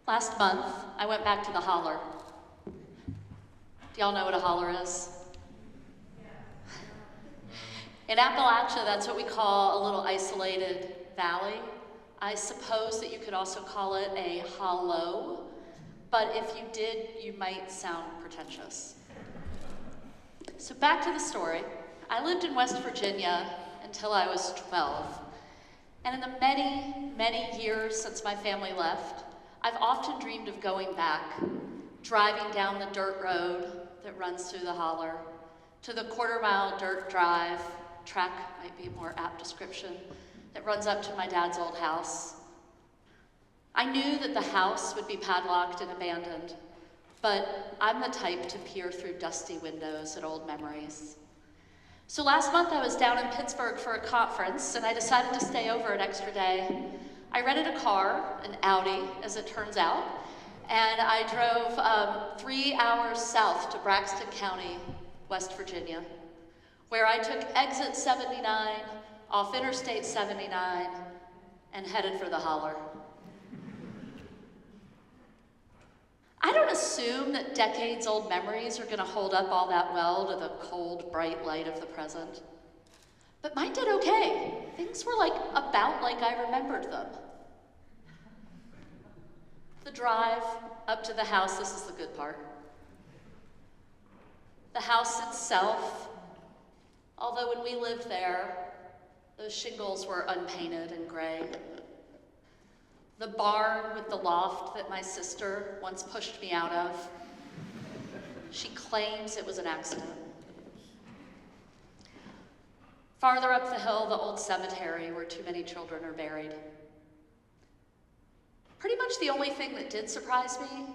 Last month, I went back to the holler. Do y'all know what a holler is? In Appalachia, that's what we call a little isolated valley. I suppose that you could also call it a hollow, but if you did, you might sound pretentious. So back to the story. I lived in West Virginia until I was 12. And in the many, many years since my family left, I've often dreamed of going back, driving down the dirt road that runs through the holler, to the quarter-mile dirt drive, track might be a more apt description, that runs up to my dad's old house. I knew that the house would be padlocked and abandoned, but I'm the type to peer through dusty windows at old memories. So last month I was down in Pittsburgh for a conference, and I decided to stay over an extra day. I rented a car, an Audi, as it turns out, and I drove 3 hours south to Braxton County, West Virginia, where I took exit 79 off Interstate 79 and headed for the holler. I don't assume that decades-old memories are going to hold up all that well to the cold, bright light of the present. But mine did okay. Things were about like I remembered them. The drive up to the house, this is the good part. The house itself, although when we lived there, those shingles were unpainted and gray. The barn with the loft that my sister once pushed me out of, she claims it was an accident. Farther up the hill, the old cemetery where too many children are buried. Pretty much the only thing that did surprise me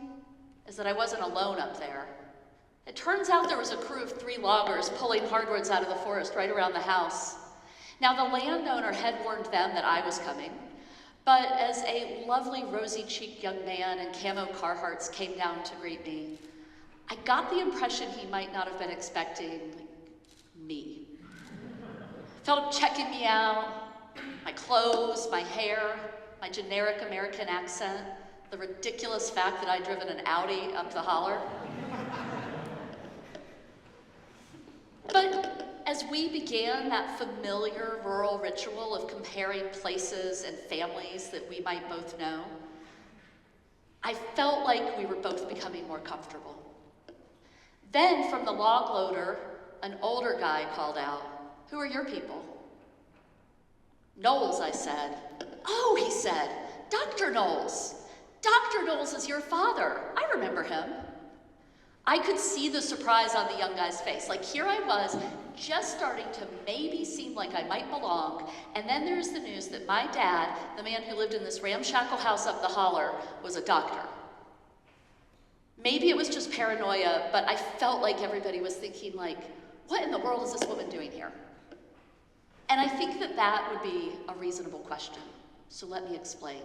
is that I wasn't alone up there. It turns out there was a crew of 3 loggers pulling hardwoods out of the forest right around the house. Now, the landowner had warned them that I was coming, but as a lovely rosy-cheeked young man in camo Carhartts came down to greet me, I got the impression he might not have been expecting me. Felt him checking me out, my clothes, my hair, my generic American accent, the ridiculous fact that I'd driven an Audi up the holler. But as we began that familiar rural ritual of comparing places and families that we might both know, I felt like we were both becoming more comfortable. Then from the log loader, an older guy called out, "Who are your people?" "Knowles," I said. "Oh," he said, "Dr. Knowles. Dr. Knowles is your father. I remember him." I could see the surprise on the young guy's face. Here I was, just starting to maybe seem like I might belong, and then there's the news that my dad, the man who lived in this ramshackle house up the holler, was a doctor. Maybe it was just paranoia, but I felt like everybody was thinking, what in the world is this woman doing here? And I think that that would be a reasonable question, so let me explain.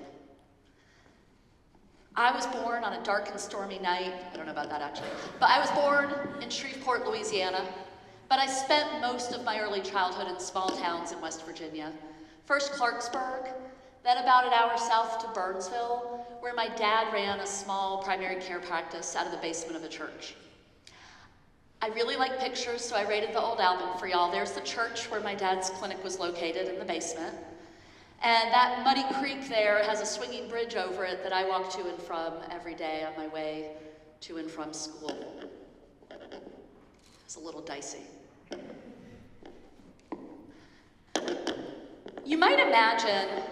I was born on a dark and stormy night, I don't know about that actually, but I was born in Shreveport, Louisiana, but I spent most of my early childhood in small towns in West Virginia. First Clarksburg, then about an hour south to Burnsville, where my dad ran a small primary care practice out of the basement of a church. I really like pictures, so I rated the old album for y'all. There's the church where my dad's clinic was located in the basement. And that muddy creek there has a swinging bridge over it that I walk to and from every day on my way to and from school. It's a little dicey. You might imagine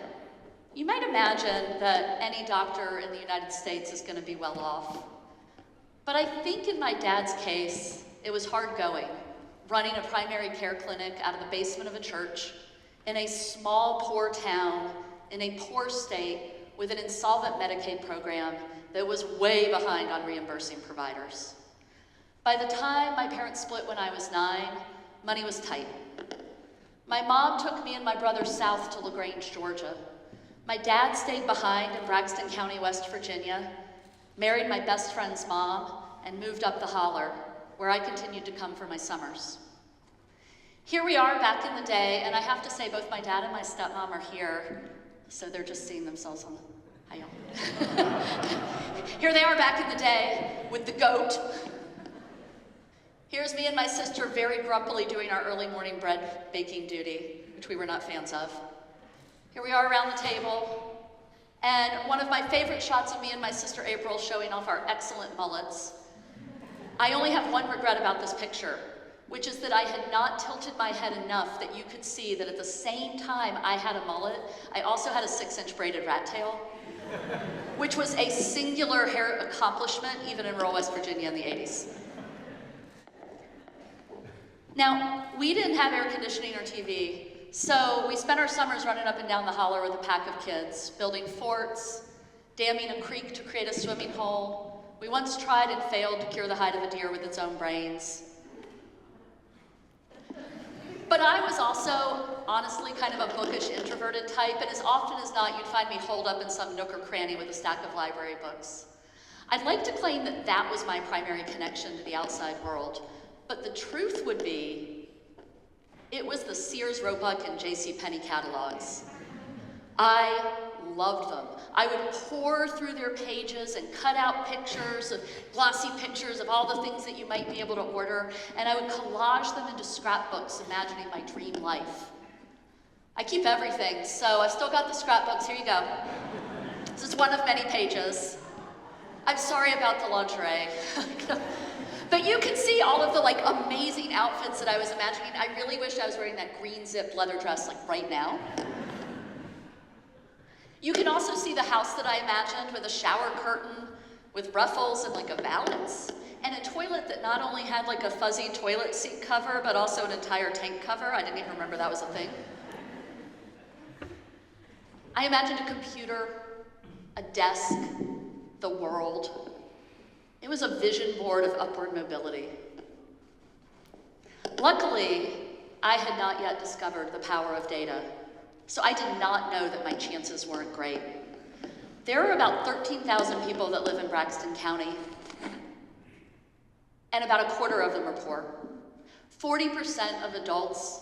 that any doctor in the United States is going to be well off. But I think in my dad's case, it was hard going, running a primary care clinic out of the basement of a church in a small, poor town, in a poor state, with an insolvent Medicaid program that was way behind on reimbursing providers. By the time my parents split when I was 9, money was tight. My mom took me and my brother south to LaGrange, Georgia. My dad stayed behind in Braxton County, West Virginia, married my best friend's mom, and moved up the holler, where I continued to come for my summers. Here we are back in the day, and I have to say both my dad and my stepmom are here, so they're just seeing themselves on the, hi y'all. Here they are back in the day with the goat. Here's me and my sister very grumpily doing our early morning bread baking duty, which we were not fans of. Here we are around the table, and one of my favorite shots of me and my sister April showing off our excellent mullets. I only have one regret about this picture, which is that I had not tilted my head enough that you could see that at the same time I had a mullet, I also had a 6-inch braided rat tail, which was a singular hair accomplishment even in rural West Virginia in the 80s. Now, we didn't have air conditioning or TV, so we spent our summers running up and down the holler with a pack of kids, building forts, damming a creek to create a swimming hole. We once tried and failed to cure the hide of a deer with its own brains. But I was also, honestly, kind of a bookish, introverted type, and as often as not, you'd find me holed up in some nook or cranny with a stack of library books. I'd like to claim that that was my primary connection to the outside world, but the truth would be, it was the Sears, Roebuck, and JCPenney catalogs. I loved them. I would pore through their pages and cut out pictures of glossy pictures of all the things that you might be able to order, and I would collage them into scrapbooks, imagining my dream life. I keep everything, so I've still got the scrapbooks. Here you go. This is one of many pages. I'm sorry about the lingerie. But you can see all of the amazing outfits that I was imagining. I really wish I was wearing that green zipped leather dress right now. You can also see the house that I imagined with a shower curtain, with ruffles and a valance, and a toilet that not only had a fuzzy toilet seat cover, but also an entire tank cover. I didn't even remember that was a thing. I imagined a computer, a desk, the world. It was a vision board of upward mobility. Luckily, I had not yet discovered the power of data, so I did not know that my chances weren't great. There are about 13,000 people that live in Braxton County, and about a quarter of them are poor. 40% of adults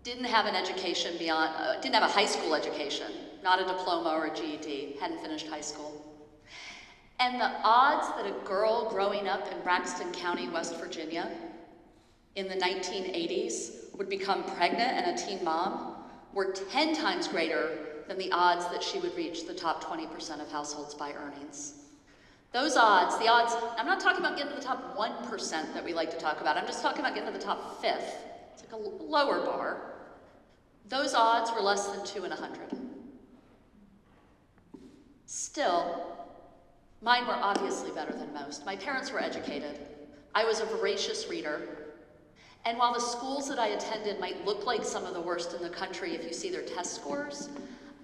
didn't have an education didn't have a high school education, not a diploma or a GED, hadn't finished high school. And the odds that a girl growing up in Braxton County, West Virginia, in the 1980s would become pregnant and a teen mom were 10 times greater than the odds that she would reach the top 20% of households by earnings. Those odds, I'm not talking about getting to the top 1% that we like to talk about, I'm just talking about getting to the top fifth. It's a lower bar. Those odds were less than 2 in 100. Still, mine were obviously better than most. My parents were educated. I was a voracious reader. And while the schools that I attended might look like some of the worst in the country if you see their test scores,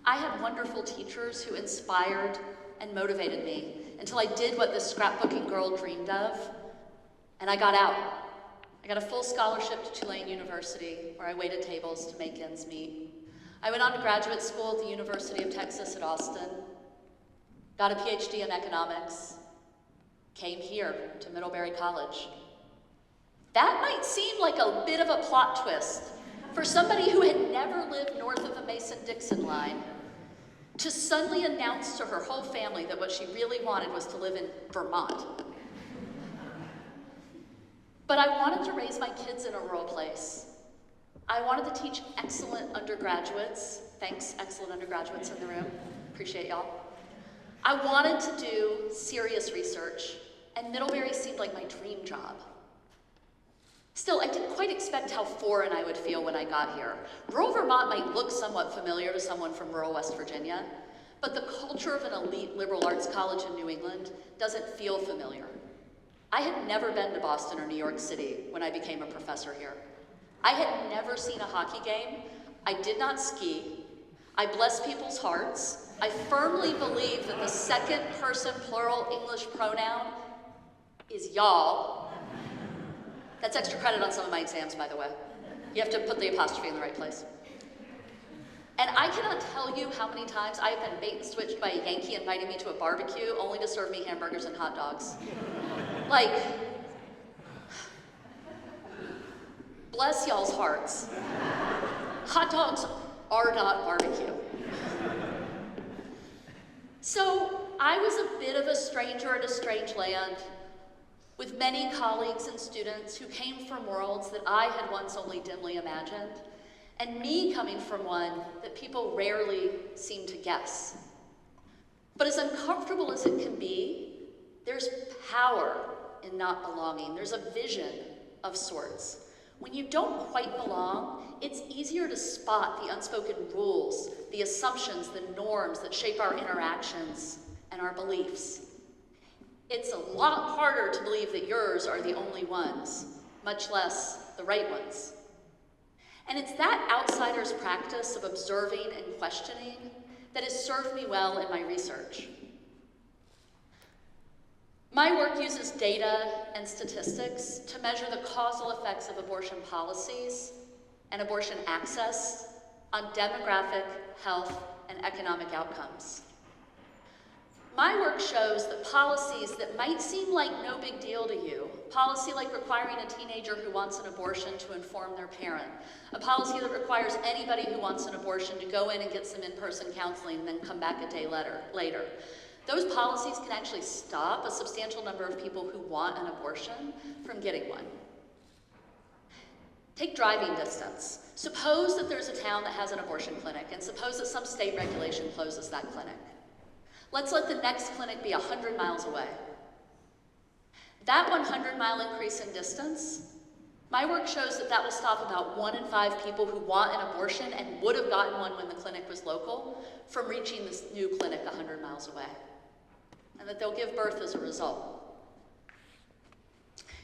I had wonderful teachers who inspired and motivated me until I did what this scrapbooking girl dreamed of, and I got out. I got a full scholarship to Tulane University, where I waited tables to make ends meet. I went on to graduate school at the University of Texas at Austin, got a PhD in economics, came here to Middlebury College. That might seem like a bit of a plot twist for somebody who had never lived north of the Mason-Dixon line to suddenly announce to her whole family that what she really wanted was to live in Vermont. But I wanted to raise my kids in a rural place. I wanted to teach excellent undergraduates. Thanks, excellent undergraduates in the room. Appreciate y'all. I wanted to do serious research, and Middlebury seemed like my dream job. Still, I didn't quite expect how foreign I would feel when I got here. Rural Vermont might look somewhat familiar to someone from rural West Virginia, but the culture of an elite liberal arts college in New England doesn't feel familiar. I had never been to Boston or New York City when I became a professor here. I had never seen a hockey game. I did not ski. I bless people's hearts. I firmly believe that the second person plural English pronoun is y'all. That's extra credit on some of my exams, by the way. You have to put the apostrophe in the right place. And I cannot tell you how many times I have been bait and switched by a Yankee inviting me to a barbecue only to serve me hamburgers and hot dogs. Bless y'all's hearts. Hot dogs are not barbecue. So I was a bit of a stranger in a strange land, with many colleagues and students who came from worlds that I had once only dimly imagined, and me coming from one that people rarely seem to guess. But as uncomfortable as it can be, there's power in not belonging. There's a vision of sorts. When you don't quite belong, it's easier to spot the unspoken rules, the assumptions, the norms that shape our interactions and our beliefs. It's a lot harder to believe that yours are the only ones, much less the right ones. And it's that outsider's practice of observing and questioning that has served me well in my research. My work uses data and statistics to measure the causal effects of abortion policies and abortion access on demographic, health, and economic outcomes. My work shows that policies that might seem like no big deal to you, policy like requiring a teenager who wants an abortion to inform their parent, a policy that requires anybody who wants an abortion to go in and get some in-person counseling and then come back a day later. Those policies can actually stop a substantial number of people who want an abortion from getting one. Take driving distance. Suppose that there's a town that has an abortion clinic, and suppose that some state regulation closes that clinic. Let's let the next clinic be 100 miles away. That 100-mile increase in distance, my work shows that that will stop about 1 in 5 people who want an abortion and would have gotten one when the clinic was local from reaching this new clinic 100 miles away, and that they'll give birth as a result.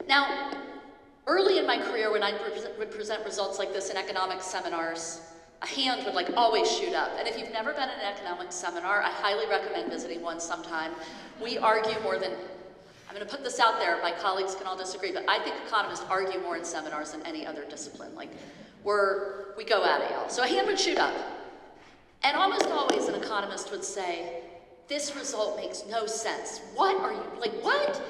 Now, early in my career when I would present results like this in economics seminars, a hand would always shoot up. And if you've never been in an economics seminar, I highly recommend visiting one sometime. We argue more than, I'm gonna put this out there, my colleagues can all disagree, but I think economists argue more in seminars than any other discipline. We go at it, y'all. So a hand would shoot up. And almost always an economist would say, this result makes no sense. What are you, what?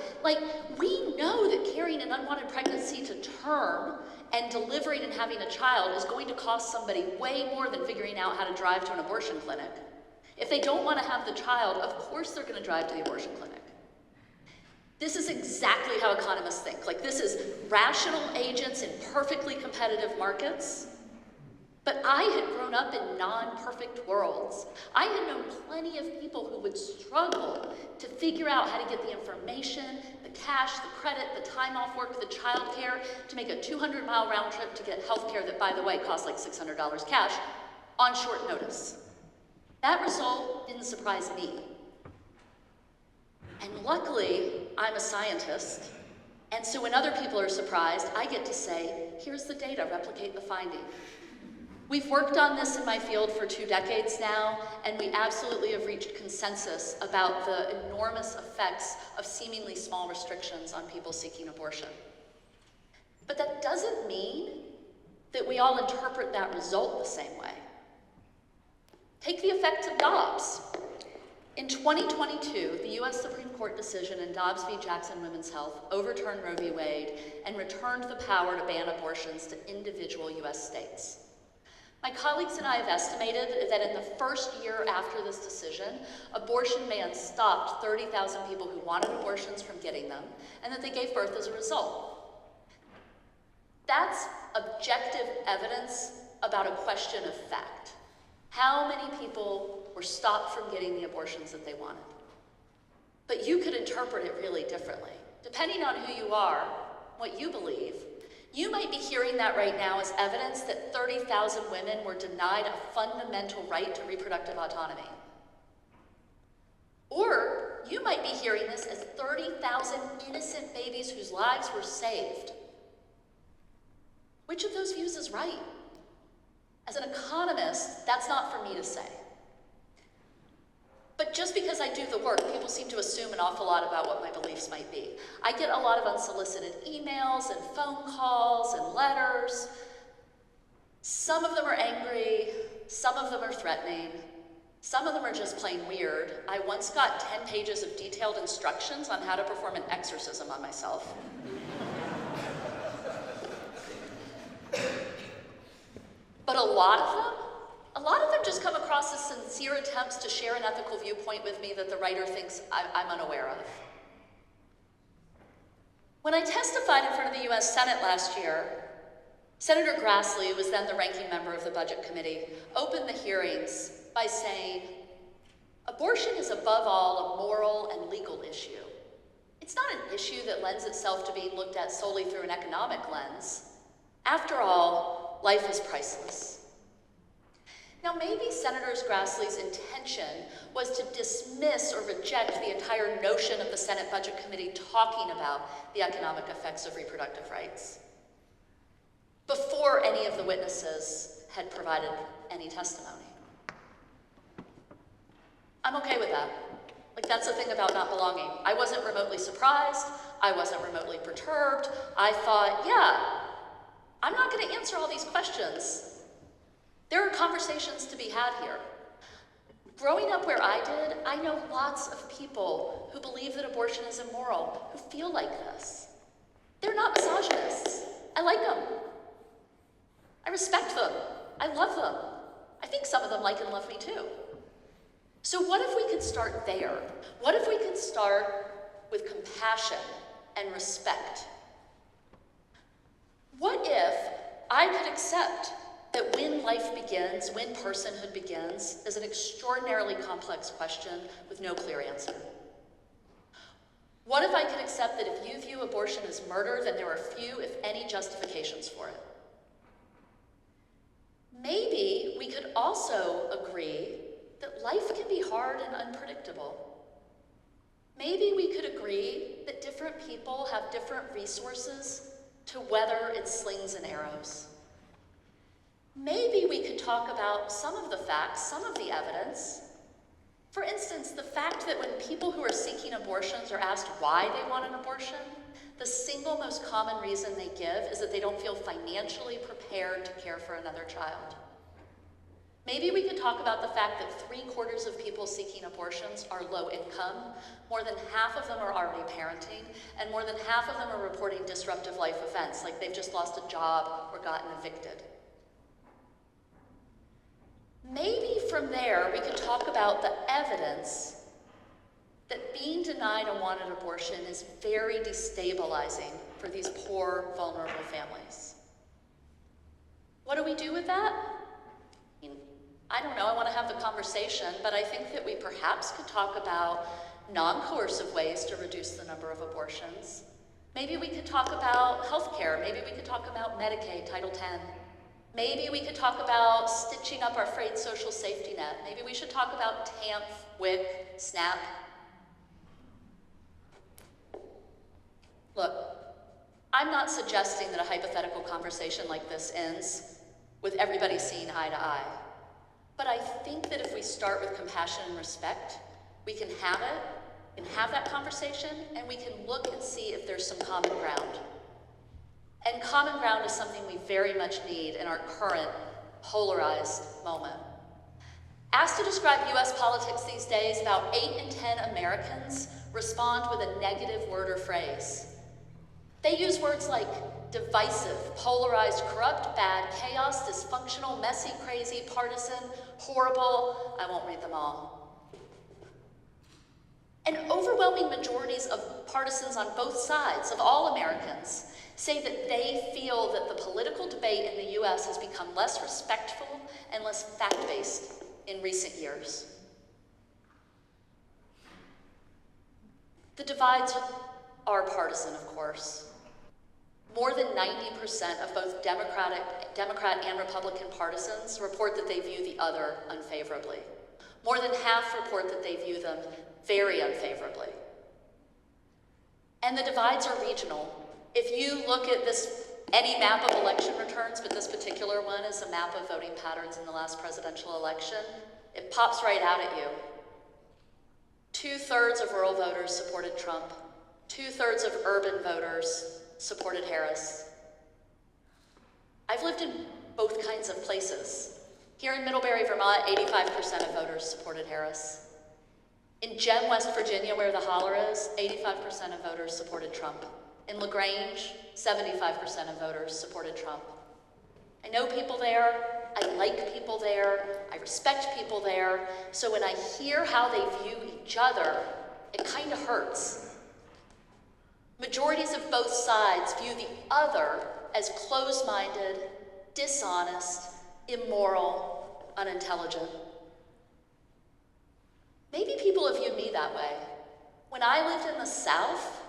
We know that carrying an unwanted pregnancy to term and delivering and having a child is going to cost somebody way more than figuring out how to drive to an abortion clinic. If they don't want to have the child, of course they're going to drive to the abortion clinic. This is exactly how economists think. This is rational agents in perfectly competitive markets. But I had grown up in non-perfect worlds. I had known plenty of people who would struggle to figure out how to get the information, the cash, the credit, the time off work, the childcare, to make a 200-mile round trip to get healthcare that, by the way, costs $600 cash on short notice. That result didn't surprise me. And luckily, I'm a scientist, and so when other people are surprised, I get to say, here's the data, replicate the finding. We've worked on this in my field for 2 decades now, and we absolutely have reached consensus about the enormous effects of seemingly small restrictions on people seeking abortion. But that doesn't mean that we all interpret that result the same way. Take the effects of Dobbs. In 2022, the US Supreme Court decision in Dobbs v. Jackson Women's Health overturned Roe v. Wade and returned the power to ban abortions to individual US states. My colleagues and I have estimated that in the first year after this decision, abortion bans stopped 30,000 people who wanted abortions from getting them, and that they gave birth as a result. That's objective evidence about a question of fact. How many people were stopped from getting the abortions that they wanted? But you could interpret it really differently. Depending on who you are, what you believe, you might be hearing that right now as evidence that 30,000 women were denied a fundamental right to reproductive autonomy. Or you might be hearing this as 30,000 innocent babies whose lives were saved. Which of those views is right? As an economist, that's not for me to say. But just because I do the work, people seem to assume an awful lot about what my beliefs might be. I get a lot of unsolicited emails and phone calls and letters. Some of them are angry, some of them are threatening, some of them are just plain weird. I once got 10 pages of detailed instructions on how to perform an exorcism on myself. But a lot of them just come across as sincere attempts to share an ethical viewpoint with me that the writer thinks I'm unaware of. When I testified in front of the US Senate last year, Senator Grassley, who was then the ranking member of the Budget Committee, opened the hearings by saying, abortion is above all a moral and legal issue. It's not an issue that lends itself to being looked at solely through an economic lens. After all, life is priceless. Now, maybe Senator Grassley's intention was to dismiss or reject the entire notion of the Senate Budget Committee talking about the economic effects of reproductive rights before any of the witnesses had provided any testimony. I'm okay with that. Like, that's the thing about not belonging. I wasn't remotely surprised. I wasn't remotely perturbed. I thought, yeah, I'm not going to answer all these questions. There are conversations to be had here. Growing up where I did, I know lots of people who believe that abortion is immoral, who feel like this. They're not misogynists. I like them. I respect them. I love them. I think some of them like and love me too. So what if we could start there? What if we could start with compassion and respect? What if I could accept that when life begins, when personhood begins, is an extraordinarily complex question with no clear answer? What if I could accept that if you view abortion as murder, then there are few, if any, justifications for it? Maybe we could also agree that life can be hard and unpredictable. Maybe we could agree that different people have different resources to weather its slings and arrows. Maybe we could talk about some of the facts, some of the evidence. For instance, the fact that when people who are seeking abortions are asked why they want an abortion, the single most common reason they give is that they don't feel financially prepared to care for another child. Maybe we could talk about the fact that 3/4 of people seeking abortions are low income, more than half of them are already parenting, and more than half of them are reporting disruptive life events, like they've just lost a job or gotten evicted. Maybe from there we could talk about the evidence that being denied a wanted abortion is very destabilizing for these poor, vulnerable families. What do we do with that? I don't know, I want to have the conversation, but I think that we perhaps could talk about non-coercive ways to reduce the number of abortions. Maybe we could talk about healthcare. Maybe we could talk about Medicaid, Title X. Maybe we could talk about stitching up our frayed social safety net. Maybe we should talk about TAMF, WIC, SNAP. Look, I'm not suggesting that a hypothetical conversation like this ends with everybody seeing eye to eye. But I think that if we start with compassion and respect, we can have it, and have that conversation, and we can look and see if there's some common ground. And common ground is something we very much need in our current polarized moment. Asked to describe US politics these days, about 8 in 10 Americans respond with a negative word or phrase. They use words like divisive, polarized, corrupt, bad, chaos, dysfunctional, messy, crazy, partisan, horrible. I won't read them all. And overwhelming majorities of partisans on both sides, of all Americans, say that they feel that the political debate in the US has become less respectful and less fact-based in recent years. The divides are partisan, of course. More than 90% of both Democrat and Republican partisans report that they view the other unfavorably. More than half report that they view them very unfavorably. And the divides are regional. If you look at any map of election returns, but this particular one is a map of voting patterns in the last presidential election, it pops right out at you. 2/3 of rural voters supported Trump. 2/3 of urban voters supported Harris. I've lived in both kinds of places. Here in Middlebury, Vermont, 85% of voters supported Harris. In Gem, West Virginia, where the holler is, 85% of voters supported Trump. In LaGrange, 75% of voters supported Trump. I know people there, I like people there, I respect people there, so when I hear how they view each other, it kind of hurts. Majorities of both sides view the other as closed-minded, dishonest, immoral, unintelligent. Maybe people have viewed me that way. When I lived in the South,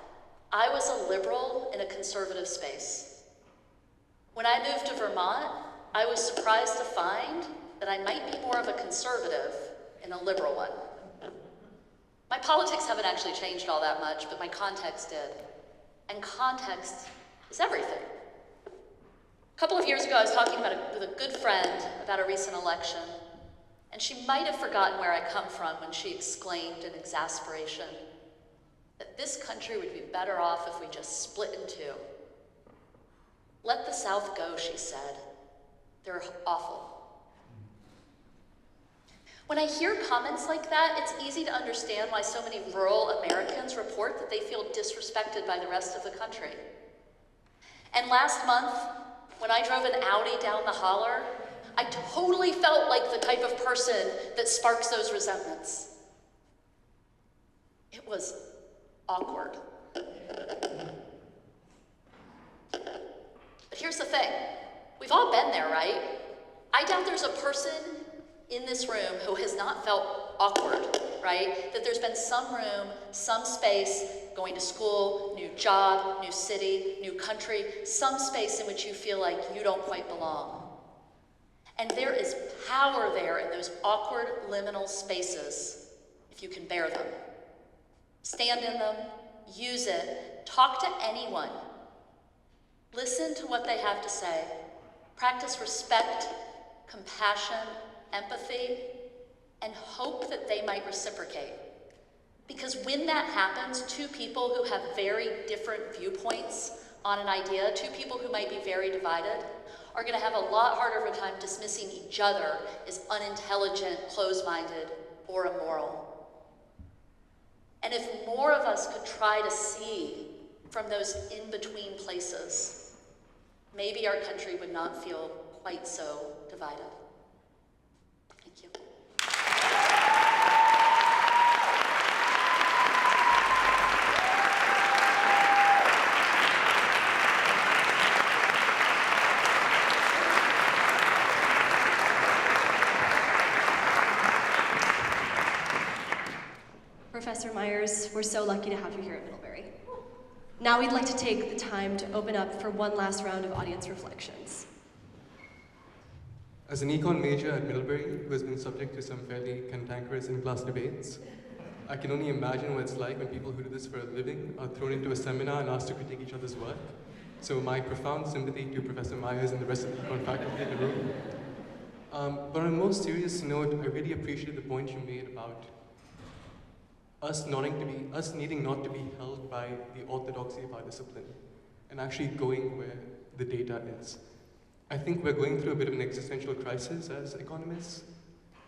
I was a liberal in a conservative space. When I moved to Vermont, I was surprised to find that I might be more of a conservative in a liberal one. My politics haven't actually changed all that much, but my context did. And context is everything. A couple of years ago, I was talking with a good friend about a recent election, and she might have forgotten where I come from when she exclaimed in exasperation that this country would be better off if we just split in two. Let the South go, she said. They're awful. When I hear comments like that, it's easy to understand why so many rural Americans report that they feel disrespected by the rest of the country. And last month, when I drove an Audi down the holler, I totally felt like the type of person that sparks those resentments. It was awkward. But here's the thing. We've all been there, right? I doubt there's a person in this room who has not felt awkward, right? That there's been some room, some space, going to school, new job, new city, new country, some space in which you feel like you don't quite belong. And there is power there in those awkward liminal spaces if you can bear them. Stand in them, use it, talk to anyone. Listen to what they have to say. Practice respect, compassion, empathy, and hope that they might reciprocate. Because when that happens, two people who have very different viewpoints on an idea, two people who might be very divided, are going to have a lot harder of a time dismissing each other as unintelligent, closed-minded, or immoral. And if more of us could try to see from those in-between places, maybe our country would not feel quite so divided. Thank you. Professor Myers, we're so lucky to have you here at Middlebury. Now we'd like to take the time to open up for one last round of audience reflections. As an econ major at Middlebury, who has been subject to some fairly cantankerous in-class debates, I can only imagine what it's like when people who do this for a living are thrown into a seminar and asked to critique each other's work. So my profound sympathy to Professor Myers and the rest of the econ faculty in the room. But on a more serious note, I really appreciated the point you made about us needing not to be held by the orthodoxy of our discipline and actually going where the data is. I think we're going through a bit of an existential crisis as economists.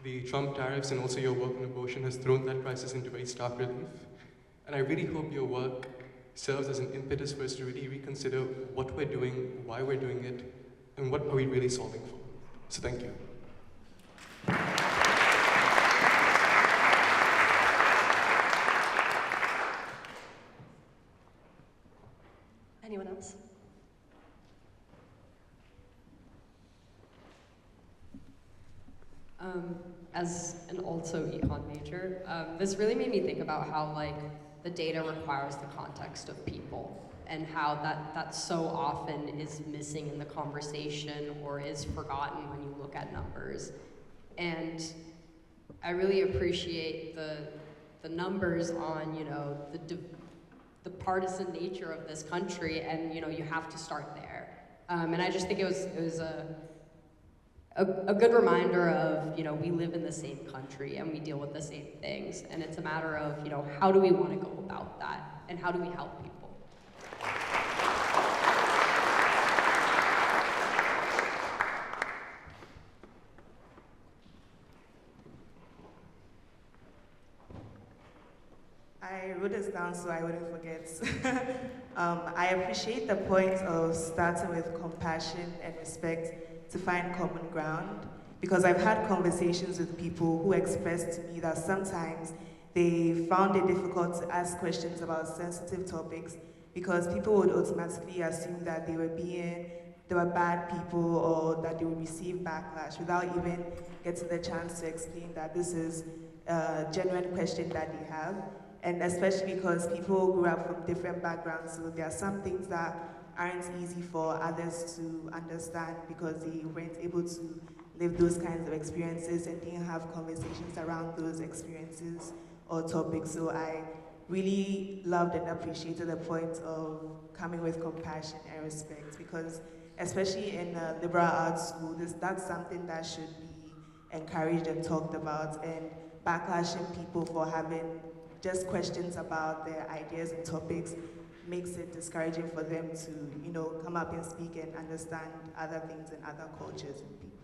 The Trump tariffs and also your work on abortion has thrown that crisis into very stark relief. And I really hope your work serves as an impetus for us to really reconsider what we're doing, why we're doing it, and what are we really solving for. So thank you. Anyone else? As an also econ major, this really made me think about how the data requires the context of people and how that so often is missing in the conversation or is forgotten when you look at numbers. And I really appreciate the numbers on the partisan nature of this country, and you have to start there. And I just think it was a good reminder of, we live in the same country and we deal with the same things. And it's a matter of, how do we want to go about that? And how do we help people? I wrote this down so I wouldn't forget. I appreciate the point of starting with compassion and respect to find common ground. Because I've had conversations with people who expressed to me that sometimes they found it difficult to ask questions about sensitive topics because people would automatically assume that they were bad people or that they would receive backlash without even getting the chance to explain that this is a genuine question that they have. And especially because people grew up from different backgrounds, so there are some things that aren't easy for others to understand because they weren't able to live those kinds of experiences and didn't have conversations around those experiences or topics. So I really loved and appreciated the point of coming with compassion and respect, because especially in a liberal arts school, that's something that should be encouraged and talked about, and backlashing people for having just questions about their ideas and topics makes it discouraging for them to, come up and speak and understand other things and other cultures and people.